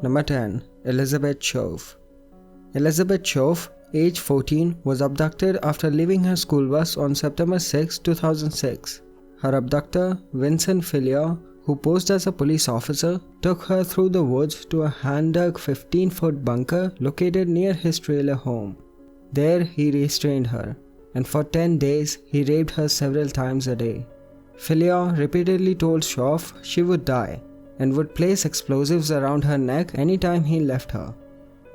Number 10. Elizabeth SHOAF. Elizabeth SHOAF, age 14, was abducted after leaving her school bus on September 6, 2006. Her abductor, Vincent Fillion, who posed as a police officer, took her through the woods to a hand-dug 15-foot bunker located near his trailer home. There he restrained her, and for 10 days he raped her several times a day. Fillion repeatedly told SHOAF she would die and would place explosives around her neck anytime he left her.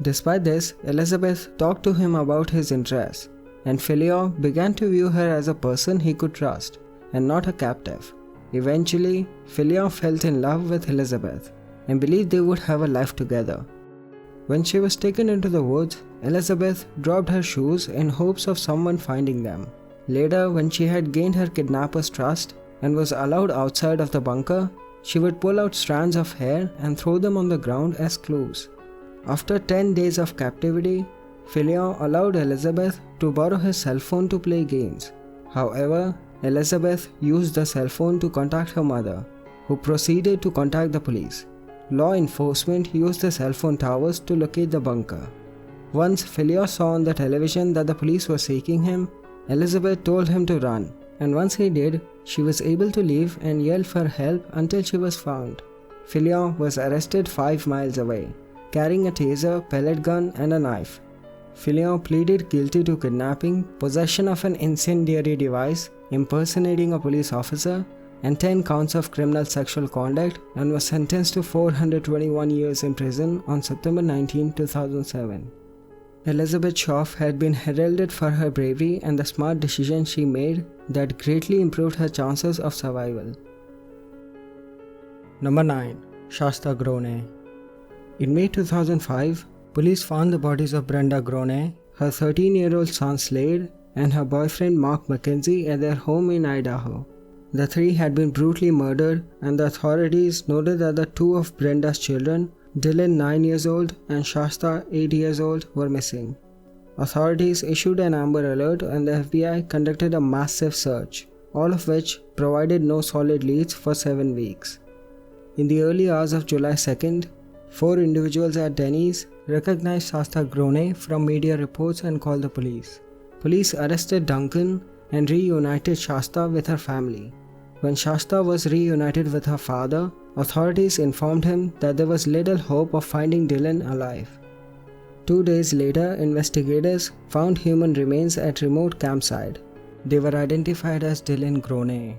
Despite this, Elizabeth talked to him about his interests, and Fillion began to view her as a person he could trust, and not a captive. Eventually, Fillion fell in love with Elizabeth and believed they would have a life together. When she was taken into the woods, Elizabeth dropped her shoes in hopes of someone finding them. Later, when she had gained her kidnapper's trust and was allowed outside of the bunker, she would pull out strands of hair and throw them on the ground as clues. After 10 days of captivity, Fillion allowed Elizabeth to borrow his cell phone to play games. However, Elizabeth used the cell phone to contact her mother, who proceeded to contact the police. Law enforcement used the cell phone towers to locate the bunker. Once Fillion saw on the television that the police were seeking him, Elizabeth told him to run, and once he did, she was able to leave and yell for help until she was found. Fillion was arrested 5 miles away, carrying a taser, pellet gun, and a knife. Fillion pleaded guilty to kidnapping, possession of an incendiary device, impersonating a police officer, and 10 counts of criminal sexual conduct, and was sentenced to 421 years in prison on September 19, 2007. Elizabeth SHOAF had been heralded for her bravery and the smart decisions she made that greatly improved her chances of survival. Number 9. Shasta Grone. In May 2005, police found the bodies of Brenda Grone, her 13-year-old son Slade, and her boyfriend Mark McKenzie at their home in Idaho. The 3 had been brutally murdered, and the authorities noted that the 2 of Brenda's children, Dylan 9 years old and Shasta 8 years old, were missing. Authorities issued an Amber Alert and the FBI conducted a massive search, all of which provided no solid leads for 7 weeks. In the early hours of July 2nd, 4 individuals at Denny's recognized Shasta Grone from media reports and called the police. Police arrested Duncan and reunited Shasta with her family. When Shasta was reunited with her father, authorities informed him that there was little hope of finding Dylan alive. 2 days later, investigators found human remains at a remote campsite. They were identified as Dylan Grone.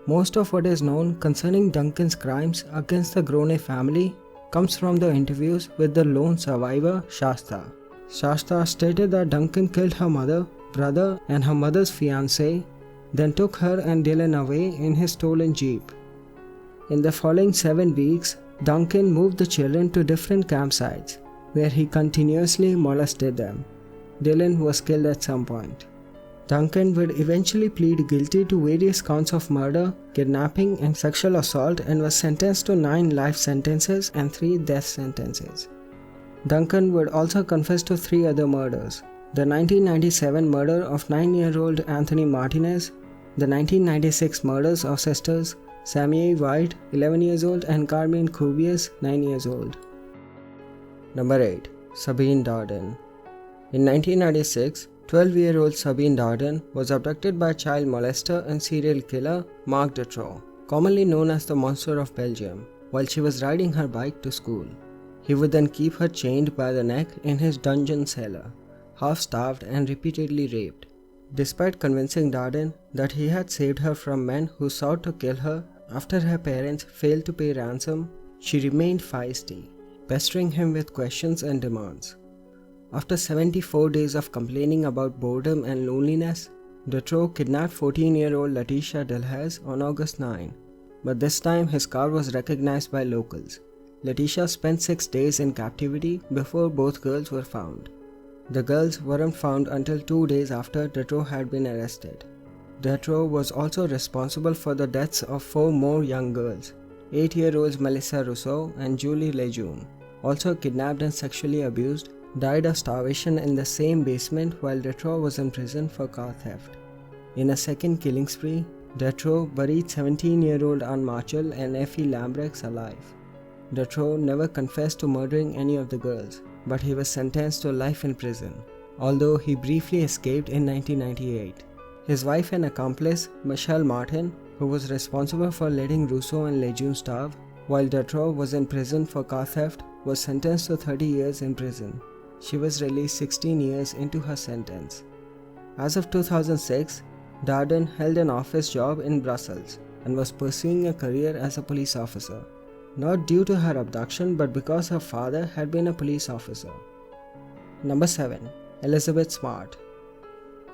Most of what is known concerning Duncan's crimes against the Grone family comes from the interviews with the lone survivor, Shasta. Shasta stated that Duncan killed her mother, brother, and her mother's fiancé, then took her and Dylan away in his stolen Jeep. In the following 7 weeks, Duncan moved the children to different campsites, where he continuously molested them. Dylan was killed at some point. Duncan would eventually plead guilty to various counts of murder, kidnapping, and sexual assault and was sentenced to 9 life sentences and 3 death sentences. Duncan would also confess to 3 other murders: the 1997 murder of 9-year-old Anthony Martinez, the 1996 murders of sisters Sammy White, 11 years old, and Carmine Cubias, 9 years old. Number 8. Sabine Dardenne. In 1996, 12-year-old Sabine Dardenne was abducted by child molester and serial killer Marc Dutroux, commonly known as the Monster of Belgium, while she was riding her bike to school. He would then keep her chained by the neck in his dungeon cellar, half-starved and repeatedly raped. Despite convincing Dardenne that he had saved her from men who sought to kill her after her parents failed to pay ransom, she remained feisty, pestering him with questions and demands. After 74 days of complaining about boredom and loneliness, Dutroux kidnapped 14-year-old Letitia Delhaize on August 9, but this time his car was recognized by locals. Letitia spent 6 days in captivity before both girls were found. The girls weren't found until 2 days after Dutroux had been arrested. Dutroux was also responsible for the deaths of 4 more young girls, 8-year-olds Melissa Rousseau and Julie Lejeune, also kidnapped and sexually abused, died of starvation in the same basement while Dutroux was in prison for car theft. In a second killing spree, Dutroux buried 17-year-old Anne Marchal and Effie Lambrex alive. Dardeau never confessed to murdering any of the girls, but he was sentenced to life in prison, although he briefly escaped in 1998. His wife and accomplice, Michelle Martin, who was responsible for letting Rousseau and Lejeune starve, while Dardeau was in prison for car theft, was sentenced to 30 years in prison. She was released 16 years into her sentence. As of 2006, Dardenne held an office job in Brussels and was pursuing a career as a police officer, not due to her abduction but because her father had been a police officer. Number 7. Elizabeth Smart.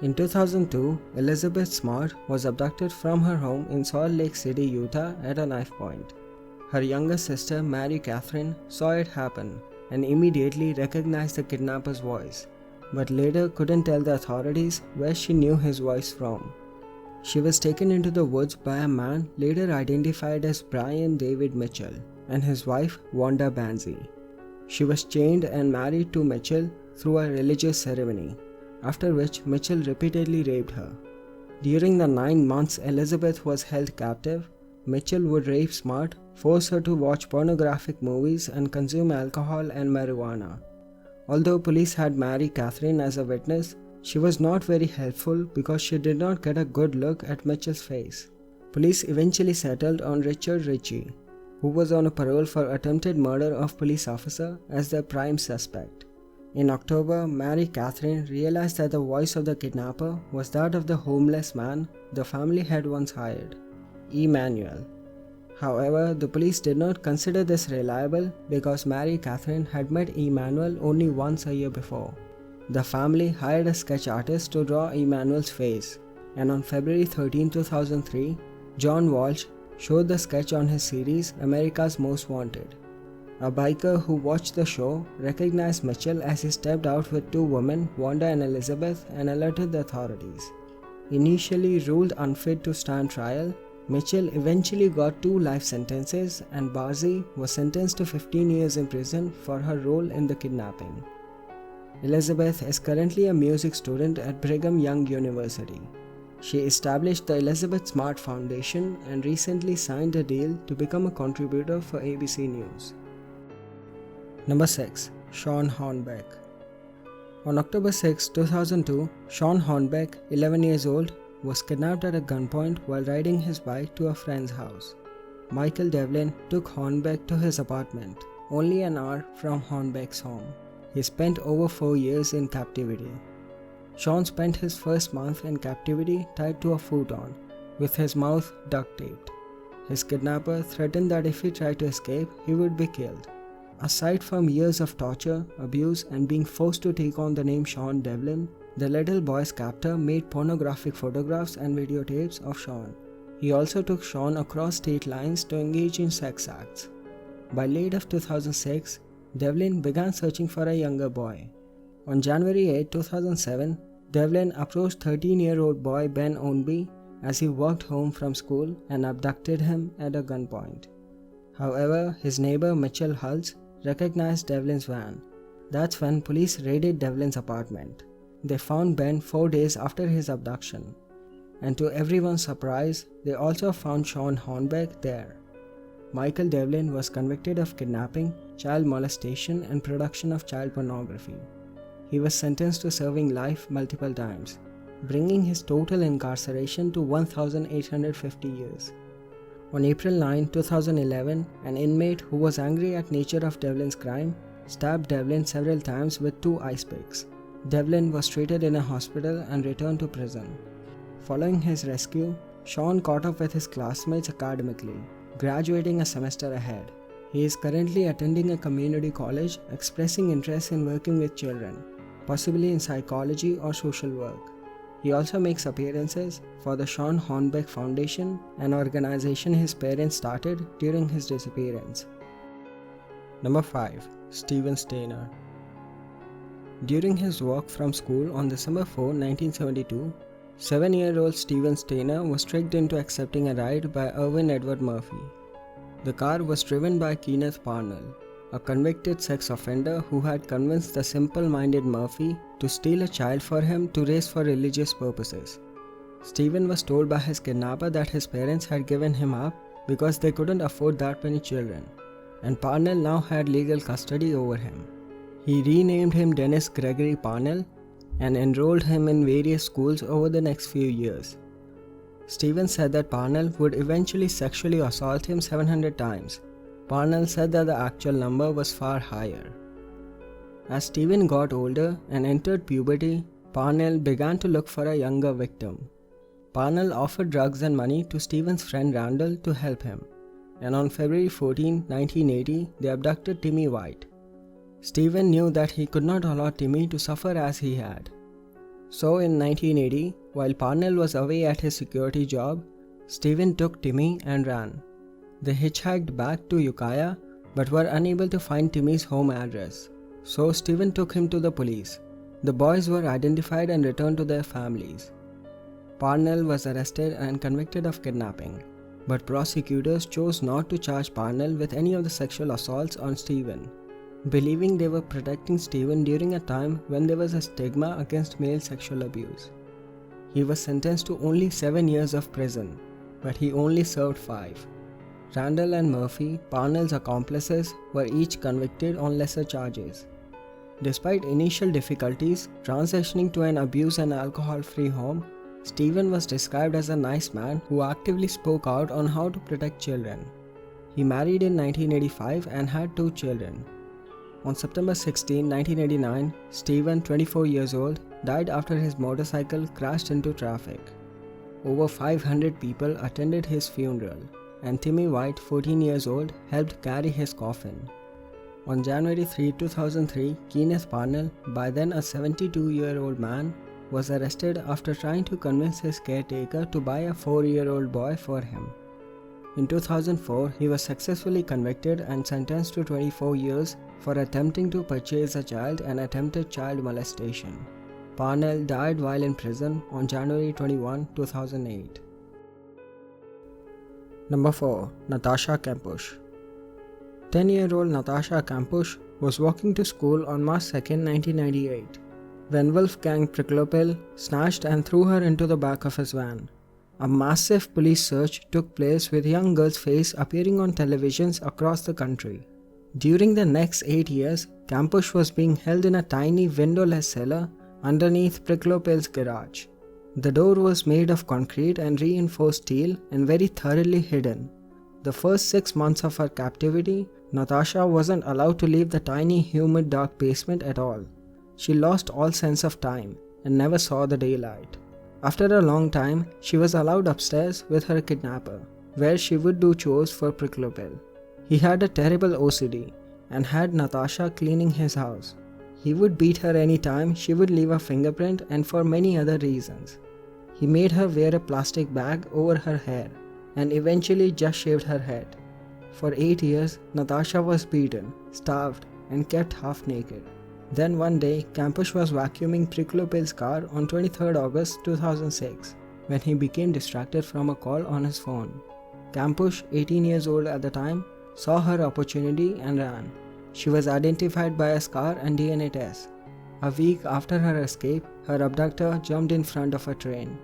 In 2002, Elizabeth Smart was abducted from her home in Salt Lake City, Utah at a knife point. Her younger sister, Mary Catherine, saw it happen and immediately recognized the kidnapper's voice, but later couldn't tell the authorities where she knew his voice from. She was taken into the woods by a man later identified as Brian David Mitchell and his wife Wanda Banzi. She was chained and married to Mitchell through a religious ceremony, after which Mitchell repeatedly raped her. During the 9 months Elizabeth was held captive, Mitchell would rape Smart, force her to watch pornographic movies and consume alcohol and marijuana. Although police had Mary Catherine as a witness, she was not very helpful because she did not get a good look at Mitchell's face. Police eventually settled on Richard Ritchie, who was on a parole for attempted murder of police officer, as their prime suspect. In October, Mary Catherine realized that the voice of the kidnapper was that of the homeless man the family had once hired, Emmanuel. However, the police did not consider this reliable because Mary Catherine had met Emmanuel only once a year before. The family hired a sketch artist to draw Emmanuel's face, and on February 13, 2003, John Walsh showed the sketch on his series America's Most Wanted. A biker who watched the show recognized Mitchell as he stepped out with 2 women, Wanda and Elizabeth, and alerted the authorities. Initially ruled unfit to stand trial, Mitchell eventually got 2 life sentences, and Barzi was sentenced to 15 years in prison for her role in the kidnapping. Elizabeth is currently a music student at Brigham Young University. She established the Elizabeth Smart Foundation and recently signed a deal to become a contributor for ABC News. Number 6. Shawn Hornbeck. On October 6, 2002, Shawn Hornbeck, 11 years old, was kidnapped at a gunpoint while riding his bike to a friend's house. Michael Devlin took Hornbeck to his apartment, only an hour from Hornbeck's home. He spent over 4 years in captivity. Shawn spent his first month in captivity tied to a futon, with his mouth duct taped. His kidnapper threatened that if he tried to escape, he would be killed. Aside from years of torture, abuse, and being forced to take on the name Shawn Devlin, the little boy's captor made pornographic photographs and videotapes of Shawn. He also took Shawn across state lines to engage in sex acts. By late of 2006, Devlin began searching for a younger boy. On January 8, 2007, Devlin approached 13-year-old boy Ben Ownby as he walked home from school and abducted him at a gunpoint. However, his neighbor Mitchell Hulse recognized Devlin's van. That's when police raided Devlin's apartment. They found Ben 4 days after his abduction. And to everyone's surprise, they also found Shawn Hornbeck there. Michael Devlin was convicted of kidnapping, child molestation, and production of child pornography. He was sentenced to serving life multiple times, bringing his total incarceration to 1,850 years. On April 9, 2011, an inmate who was angry at nature of Devlin's crime stabbed Devlin several times with 2 ice picks. Devlin was treated in a hospital and returned to prison. Following his rescue, Shawn caught up with his classmates academically, graduating a semester ahead. He is currently attending a community college, expressing interest in working with children, possibly in psychology or social work. He also makes appearances for the Shawn Hornbeck Foundation, an organization his parents started during his disappearance. Number 5. Steven Stainer. During his walk from school on December 4, 1972, 7-year-old Steven Stainer was tricked into accepting a ride by Erwin Edward Murphy. The car was driven by Kenneth Parnell, a convicted sex offender who had convinced the simple-minded Murphy to steal a child for him to raise for religious purposes. Steven was told by his kidnapper that his parents had given him up because they couldn't afford that many children. and Parnell now had legal custody over him. He renamed him Dennis Gregory Parnell and enrolled him in various schools over the next few years. Steven said that Parnell would eventually sexually assault him 700 times. Parnell said that the actual number was far higher. As Steven got older and entered puberty, Parnell began to look for a younger victim. Parnell offered drugs and money to Steven's friend Randall to help him, and on February 14, 1980, they abducted Timmy White. Steven knew that he could not allow Timmy to suffer as he had. So in 1980, while Parnell was away at his security job, Steven took Timmy and ran. They hitchhiked back to Ukiah but were unable to find Timmy's home address. So Steven took him to the police. The boys were identified and returned to their families. Parnell was arrested and convicted of kidnapping, but prosecutors chose not to charge Parnell with any of the sexual assaults on Steven, believing they were protecting Steven during a time when there was a stigma against male sexual abuse. He was sentenced to only 7 years of prison, but he only served 5. Randall and Murphy, Parnell's accomplices, were each convicted on lesser charges. Despite initial difficulties transitioning to an abuse and alcohol-free home, Steven was described as a nice man who actively spoke out on how to protect children. He married in 1985 and had 2 children. On September 16, 1989, Steven, 24 years old, died after his motorcycle crashed into traffic. Over 500 people attended his funeral, and Timmy White, 14 years old, helped carry his coffin. On January 3, 2003, Kenneth Parnell, by then a 72-year-old man, was arrested after trying to convince his caretaker to buy a 4-year-old boy for him. In 2004, he was successfully convicted and sentenced to 24 years for attempting to purchase a child and attempted child molestation. Parnell died while in prison on January 21, 2008. Number 4. Natasha Kampusch. 10-year-old Natasha Kampusch was walking to school on March 2, 1998, when Wolfgang Priklopil snatched and threw her into the back of his van. A massive police search took place with young girl's face appearing on televisions across the country. During the next 8 years, Kampusch was being held in a tiny windowless cellar underneath Priklopil's garage. The door was made of concrete and reinforced steel and very thoroughly hidden. The first 6 months of her captivity, Natasha wasn't allowed to leave the tiny, humid, dark basement at all. She lost all sense of time and never saw the daylight. After a long time, she was allowed upstairs with her kidnapper, where she would do chores for Priklopil. He had a terrible OCD and had Natasha cleaning his house. He would beat her anytime she would leave a fingerprint and for many other reasons. He made her wear a plastic bag over her hair and eventually just shaved her head. For 8 years, Natasha was beaten, starved, and kept half naked. Then one day, Kampusch was vacuuming Priklopil's car on 23rd August 2006 when he became distracted from a call on his phone. Kampusch, 18 years old at the time, saw her opportunity and ran. She was identified by a scar and DNA test. A week after her escape, her abductor jumped in front of a train.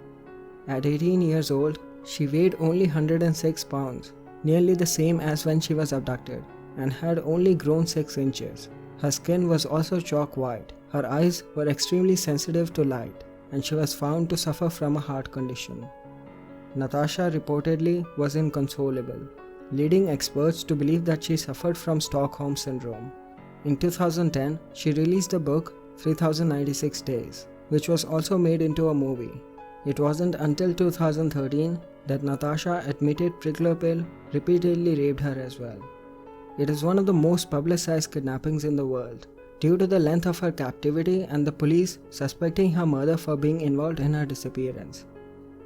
At 18 years old, she weighed only 106 pounds, nearly the same as when she was abducted, and had only grown 6 inches. Her skin was also chalk white, her eyes were extremely sensitive to light, and she was found to suffer from a heart condition. Natasha reportedly was inconsolable, leading experts to believe that she suffered from Stockholm Syndrome. In 2010, she released a book, 3096 Days, which was also made into a movie. It wasn't until 2013 that Natasha admitted Priklopil repeatedly raped her as well. It is one of the most publicized kidnappings in the world, due to the length of her captivity and the police suspecting her mother for being involved in her disappearance.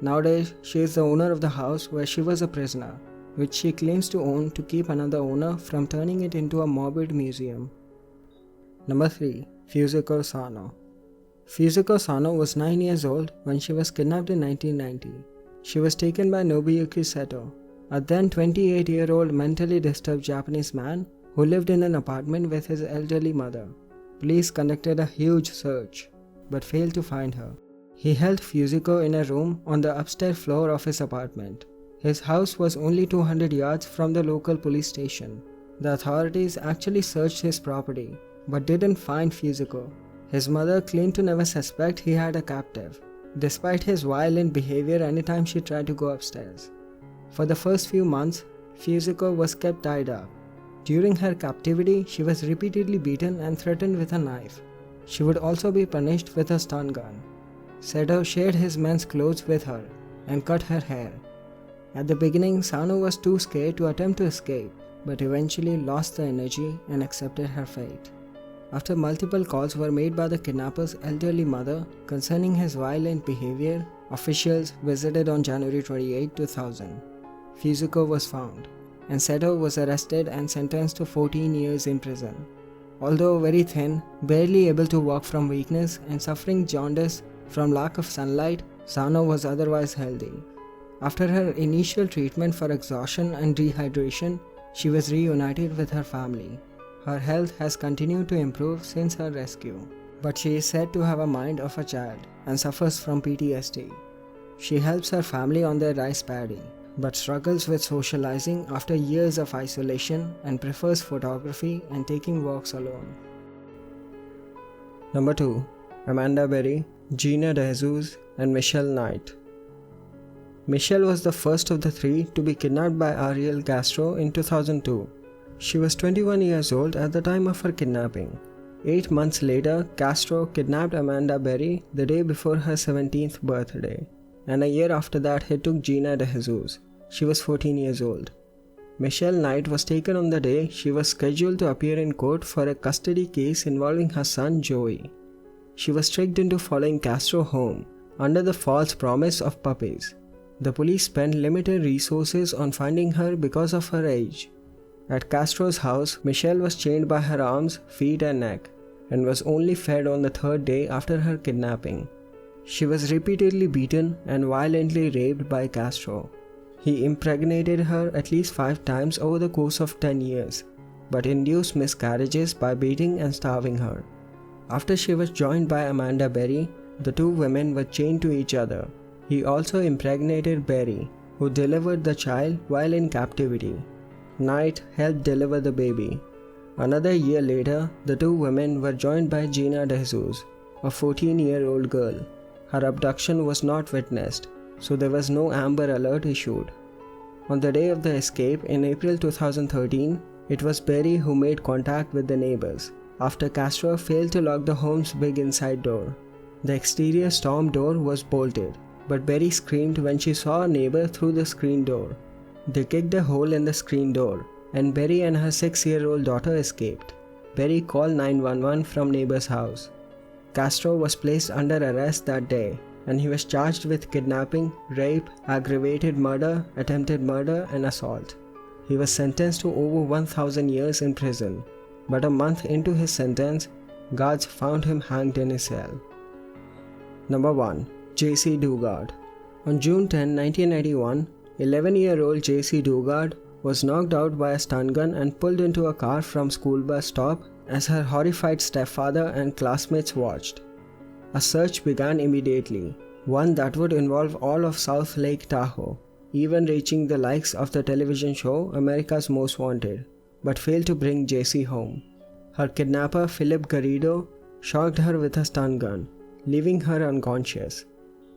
Nowadays, she is the owner of the house where she was a prisoner, which she claims to own to keep another owner from turning it into a morbid museum. Number 3. FUSAKO SANO. FUSAKO SANO was 9 years old when she was kidnapped in 1990. She was taken by Nobuyuki Seto, a then 28-year-old mentally disturbed Japanese man who lived in an apartment with his elderly mother. Police conducted a huge search, but failed to find her. He held FUSAKO in a room on the upstairs floor of his apartment. His house was only 200 yards from the local police station. The authorities actually searched his property, but didn't find FUSAKO. His mother claimed to never suspect he had a captive, despite his violent behavior anytime she tried to go upstairs. For the first few months, FUSAKO was kept tied up. During her captivity, she was repeatedly beaten and threatened with a knife. She would also be punished with a stun gun. SADO shared his men's clothes with her and cut her hair. At the beginning, SANO was too scared to attempt to escape, but eventually lost the energy and accepted her fate. After multiple calls were made by the kidnapper's elderly mother concerning his violent behavior, officials visited on January 28, 2000. FUSAKO was found, and SADO was arrested and sentenced to 14 years in prison. Although very thin, barely able to walk from weakness, and suffering jaundice from lack of sunlight, SANO was otherwise healthy. After her initial treatment for exhaustion and dehydration, she was reunited with her family. Her health has continued to improve since her rescue, but she is said to have a mind of a child and suffers from PTSD. She helps her family on their rice paddy, but struggles with socializing after years of isolation and prefers photography and taking walks alone. Number 2. Amanda Berry, GINA DEJESUS, and Michelle Knight. Michelle was the first of the three to be kidnapped by Ariel Castro in 2002. She was 21 years old at the time of her kidnapping. 8 months later, Castro kidnapped Amanda Berry the day before her 17th birthday, and a year after that he took GINA DEJESUS. She was 14 years old. Michelle Knight was taken on the day she was scheduled to appear in court for a custody case involving her son Joey. She was tricked into following Castro home under the false promise of puppies. The police spent limited resources on finding her because of her age. At Castro's house, Michelle was chained by her arms, feet and neck, and was only fed on the third day after her kidnapping. She was repeatedly beaten and violently raped by Castro. He impregnated her at least 5 times over the course of 10 years, but induced miscarriages by beating and starving her. After she was joined by Amanda Berry, the two women were chained to each other. He also impregnated Berry, who delivered the child while in captivity. Knight helped deliver the baby. Another year later, the two women were joined by GINA DEJESUS, a 14-year-old girl. Her abduction was not witnessed, so there was no Amber Alert issued. On the day of the escape in April 2013, it was Berry who made contact with the neighbors after Castro failed to lock the home's big inside door. The exterior storm door was bolted, but Berry screamed when she saw a neighbor through the screen door. They kicked a hole in the screen door, and Berry and her 6-year-old daughter escaped. Berry called 911 from neighbor's house. Castro was placed under arrest that day, and he was charged with kidnapping, rape, aggravated murder, attempted murder, and assault. He was sentenced to over 1,000 years in prison, but a month into his sentence, guards found him hanged in his cell. Number 1. J.C. Dugard. On June 10, 1991, 11-year-old J.C. Dugard was knocked out by a stun gun and pulled into a car from school bus stop as her horrified stepfather and classmates watched. A search began immediately, one that would involve all of South Lake Tahoe, even reaching the likes of the television show America's Most Wanted, but failed to bring J.C. home. Her kidnapper Philip Garrido shocked her with a stun gun, leaving her unconscious.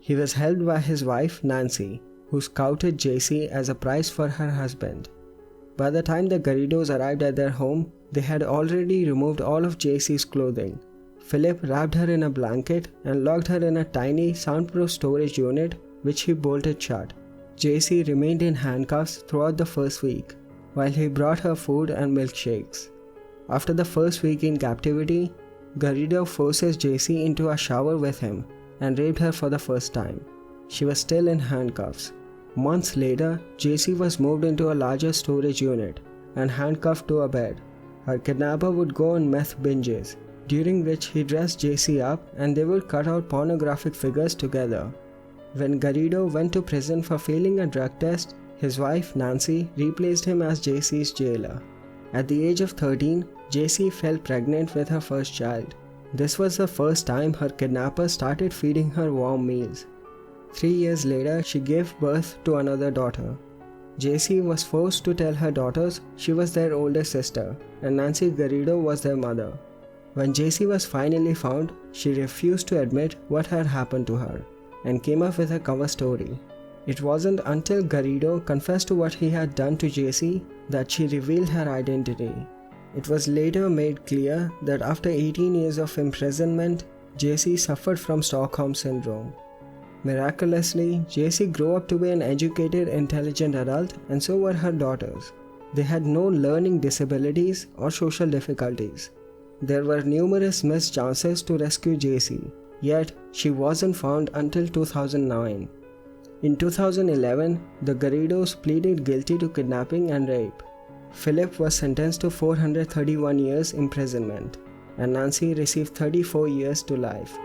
He was helped by his wife Nancy, who scouted J.C. as a prize for her husband. By the time the Garridos arrived at their home, they had already removed all of J.C.'s clothing. Philip wrapped her in a blanket and locked her in a tiny soundproof storage unit which he bolted shut. J.C. remained in handcuffs throughout the first week, while he brought her food and milkshakes. After the first week in captivity, Garrido forces J.C. into a shower with him and raped her for the first time. She was still in handcuffs. Months later, J.C. was moved into a larger storage unit and handcuffed to a bed. Her kidnapper would go on meth binges, during which he dressed J.C. up and they would cut out pornographic figures together. When Garrido went to prison for failing a drug test, his wife Nancy replaced him as J.C.'s jailer. At the age of 13, J.C. fell pregnant with her first child. This was the first time her kidnapper started feeding her warm meals. 3 years later, she gave birth to another daughter. JC was forced to tell her daughters she was their older sister and Nancy Garrido was their mother. When JC was finally found, she refused to admit what had happened to her and came up with a cover story. It wasn't until Garrido confessed to what he had done to JC that she revealed her identity. It was later made clear that after 18 years of imprisonment, JC suffered from Stockholm Syndrome. Miraculously, JC grew up to be an educated, intelligent adult, and so were her daughters. They had no learning disabilities or social difficulties. There were numerous missed chances to rescue JC, yet she wasn't found until 2009. In 2011, the Garridos pleaded guilty to kidnapping and rape. Philip was sentenced to 431 years imprisonment, and Nancy received 34 years to life.